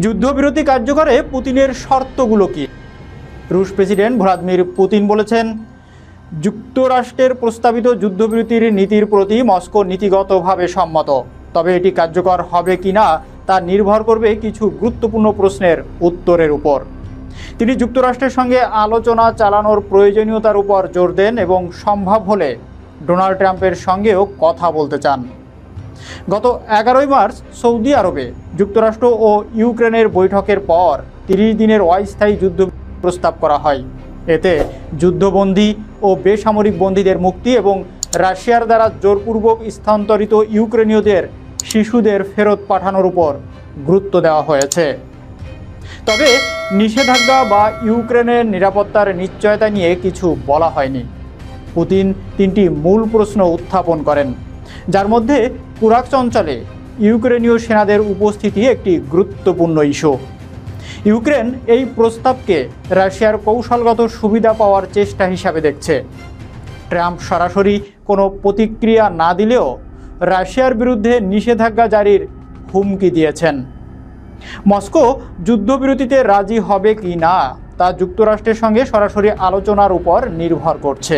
যুদ্ধবিরতি কার্যকরে পুতিনের শর্তগুলো কি? রুশ প্রেসিডেন্ট ভ্লাদিমির পুতিন বলেছেন, যুক্তরাষ্ট্রের প্রস্তাবিত যুদ্ধবিরতির নীতির প্রতি মস্কো নীতিগতভাবে সম্মত, তবে এটি কার্যকর হবে কিনা তা নির্ভর করবে কিছু গুরুত্বপূর্ণ প্রশ্নের উত্তরের উপর। তিনি যুক্তরাষ্ট্রের সঙ্গে আলোচনা চালানোর প্রয়োজনীয়তার উপর জোর দেন এবং সম্ভব হলে ডোনাল্ড ট্রাম্পের সঙ্গেও কথা বলতে চান। গত 11 মার্চ সৌদি আরবে যুক্তরাষ্ট্র ও ইউক্রেনের বৈঠকের পর 30 দিনের অস্থায়ী যুদ্ধ প্রস্তাব করা হয়। এতে যুদ্ধবন্দী ও বেসামরিক বন্দীদের মুক্তি এবং রাশিয়ার দ্বারা জোরপূর্বক স্থানান্তরিত ইউক্রেনীয়দের শিশুদের ফেরত পাঠানোর উপর গুরুত্ব দেওয়া হয়েছে। তবে নিষেধাজ্ঞা বা ইউক্রেনের নিরাপত্তার নিশ্চয়তা নিয়ে কিছু বলা হয়নি। পুতিন 3টি মূল প্রশ্ন উত্থাপন করেন, যার মধ্যে কুরাক্স অঞ্চলে ইউক্রেনীয় সেনাদের উপস্থিতি একটি গুরুত্বপূর্ণ ইস্যু। ইউক্রেন এই প্রস্তাবকে রাশিয়ার কৌশলগত সুবিধা পাওয়ার চেষ্টা হিসাবে দেখছে। ট্রাম্প সরাসরি কোনো প্রতিক্রিয়া না দিলেও রাশিয়ার বিরুদ্ধে নিষেধাজ্ঞা জারির হুমকি দিয়েছেন। মস্কো যুদ্ধবিরতিতে রাজি হবে কি না তা যুক্তরাষ্ট্রের সঙ্গে সরাসরি আলোচনার উপর নির্ভর করছে।